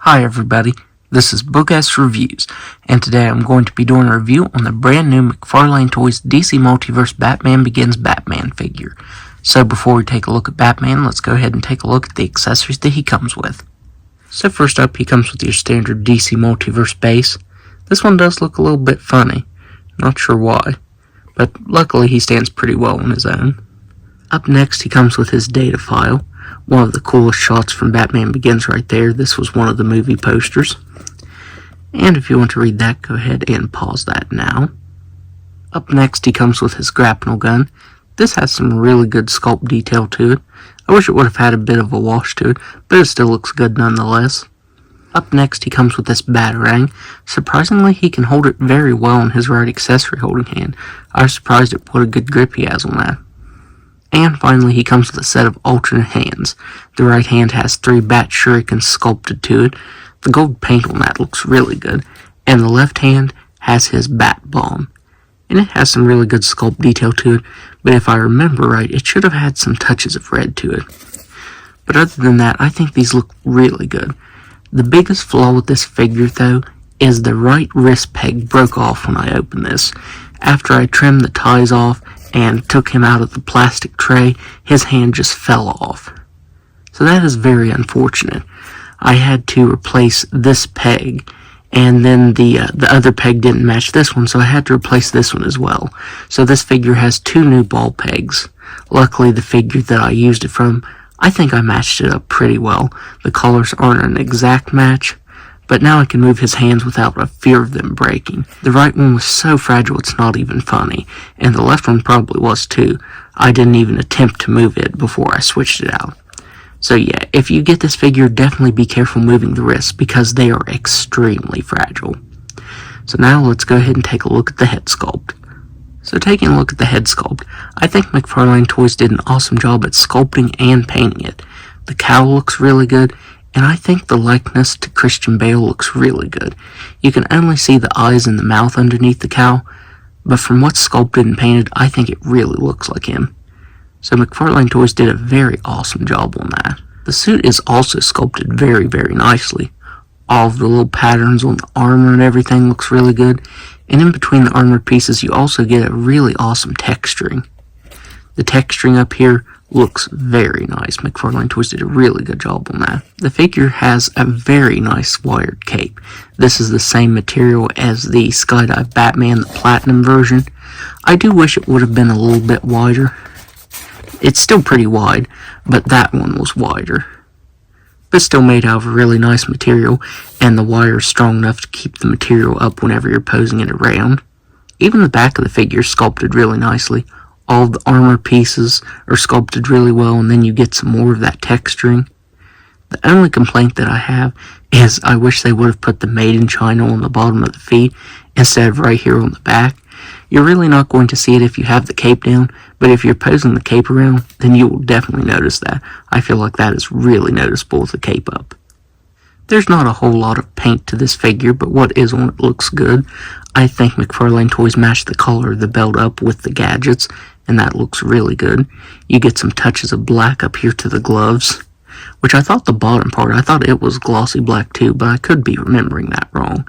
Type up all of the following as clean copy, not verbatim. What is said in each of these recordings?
Hi everybody, this is Book-ass Reviews, and today I'm going to be doing a review on the brand new McFarlane Toys DC Multiverse Batman Begins Batman figure. So before we take a look at Batman, let's go ahead and take a look at the accessories that he comes with. So first up, he comes with your standard DC Multiverse base. This one does look a little bit funny, not sure why, but luckily he stands pretty well on his own. Up next, he comes with his data file. One of the coolest shots from Batman Begins right there. This was one of the movie posters. And if you want to read that, go ahead and pause that now. Up next, he comes with his grapnel gun. This has some really good sculpt detail to it. I wish it would have had a bit of a wash to it, but it still looks good nonetheless. Up next, he comes with this batarang. Surprisingly, he can hold it very well in his right accessory holding hand. I was surprised at what a good grip he has on that. And finally, he comes with a set of alternate hands. The right hand has 3 bat shurikens sculpted to it. The gold paint on that looks really good. And the left hand has his bat bomb. And it has some really good sculpt detail to it, but if I remember right, it should have had some touches of red to it. But other than that, I think these look really good. The biggest flaw with this figure, though, is the right wrist peg broke off when I opened this. After I trimmed the ties off and took him out of the plastic tray, his hand just fell off. So that is very unfortunate. I had to replace this peg, and then the other peg didn't match this one, so I had to replace this one as well. So this figure has 2 new ball pegs. Luckily, the figure that I used it from, I think I matched it up pretty well. The colors aren't an exact match, but now I can move his hands without a fear of them breaking. The right one was so fragile it's not even funny, and the left one probably was too. I didn't even attempt to move it before I switched it out. So yeah, if you get this figure, definitely be careful moving the wrists because they are extremely fragile. So now let's go ahead and take a look at the head sculpt. So taking a look at the head sculpt, I think McFarlane Toys did an awesome job at sculpting and painting it. The cowl looks really good, and I think the likeness to Christian Bale looks really good. You can only see the eyes and the mouth underneath the cowl, but from what's sculpted and painted, I think it really looks like him. So McFarlane Toys did a very awesome job on that. The suit is also sculpted very, very nicely. All of the little patterns on the armor and everything looks really good, and in between the armored pieces, you also get a really awesome texturing. The texturing up here looks very nice. McFarlane Toys did a really good job on that. The figure has a very nice wired cape. This is the same material as the Skydive Batman, the Platinum version. I do wish it would have been a little bit wider. It's still pretty wide, but that one was wider. But still made out of a really nice material, and the wire is strong enough to keep the material up whenever you're posing it around. Even the back of the figure is sculpted really nicely. All of the armor pieces are sculpted really well, and then you get some more of that texturing. The only complaint that I have is I wish they would have put the Made in China on the bottom of the feet instead of right here on the back. You're really not going to see it if you have the cape down, but if you're posing the cape around, then you will definitely notice that. I feel like that is really noticeable with the cape up. There's not a whole lot of paint to this figure, but what is on it looks good. I think McFarlane Toys matched the color of the belt up with the gadgets, and that looks really good. You get some touches of black up here to the gloves, which I thought the bottom part, I thought it was glossy black too, but I could be remembering that wrong.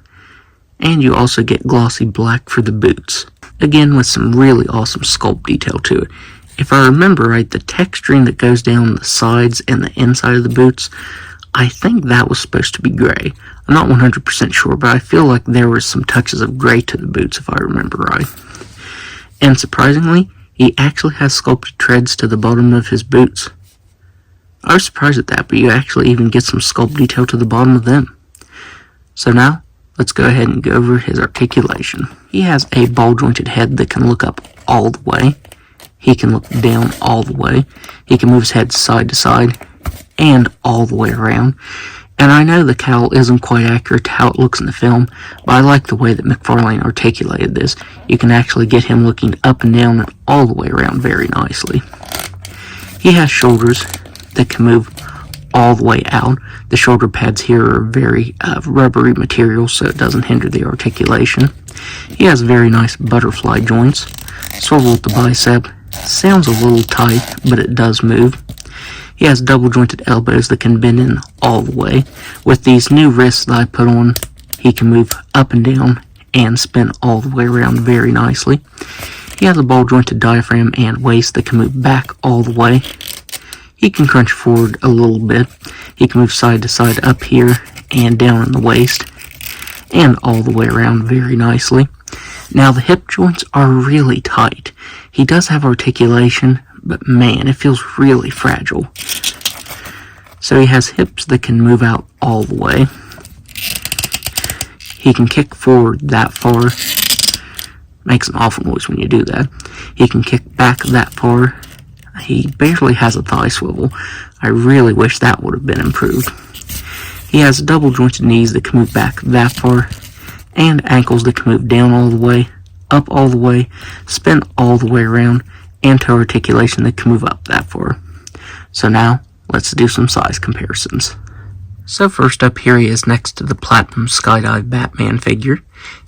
And you also get glossy black for the boots, again with some really awesome sculpt detail to it. If I remember right, the texturing that goes down the sides and the inside of the boots, I think that was supposed to be gray. I'm not 100% sure, but I feel like there were some touches of gray to the boots if I remember right. And surprisingly, he actually has sculpted treads to the bottom of his boots. I was surprised at that, but you actually even get some sculpt detail to the bottom of them. So now, let's go ahead and go over his articulation. He has a ball-jointed head that can look up all the way. He can look down all the way. He can move his head side to side and all the way around. And I know the cowl isn't quite accurate to how it looks in the film, but I like the way that McFarlane articulated this. You can actually get him looking up and down and all the way around very nicely. He has shoulders that can move all the way out. The shoulder pads here are very rubbery material, so it doesn't hinder the articulation. He has very nice butterfly joints. Swivel at the bicep. Sounds a little tight, but it does move. He has double jointed elbows that can bend in all the way. With these new wrists that I put on, he can move up and down and spin all the way around very nicely. He has a ball jointed diaphragm and waist that can move back all the way. He can crunch forward a little bit. He can move side to side up here and down in the waist and all the way around very nicely. Now the hip joints are really tight. He does have articulation, but man, it feels really fragile. So he has hips that can move out all the way. He can kick forward that far. Makes an awful noise when you do that. He can kick back that far. He barely has a thigh swivel. I really wish that would have been improved. He has double jointed knees that can move back that far, and ankles that can move down all the way, up all the way, spin all the way around, and toe articulation that can move up that far. So now, let's do some size comparisons. So first up, here he is next to the Platinum Skydive Batman figure,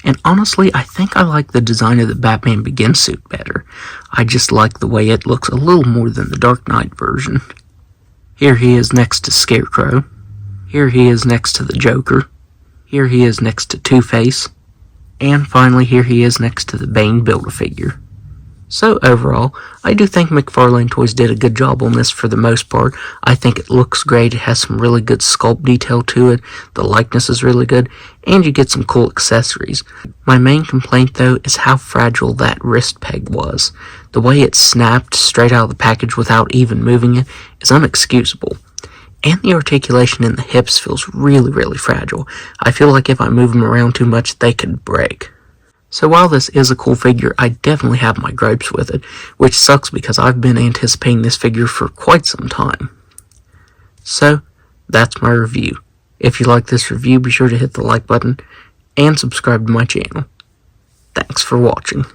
and honestly, I think I like the design of the Batman Begins suit better. I just like the way it looks a little more than the Dark Knight version. Here he is next to Scarecrow. Here he is next to the Joker. Here he is next to Two-Face. And finally, here he is next to the Bane Build-A-Figure. So overall, I do think McFarlane Toys did a good job on this for the most part. I think it looks great, it has some really good sculpt detail to it, the likeness is really good, and you get some cool accessories. My main complaint though is how fragile that wrist peg was. The way it snapped straight out of the package without even moving it is unexcusable. And the articulation in the hips feels really fragile. I feel like if I move them around too much, they could break. So while this is a cool figure, I definitely have my gripes with it, which sucks because I've been anticipating this figure for quite some time. So, that's my review. If you like this review, be sure to hit the like button and subscribe to my channel. Thanks for watching.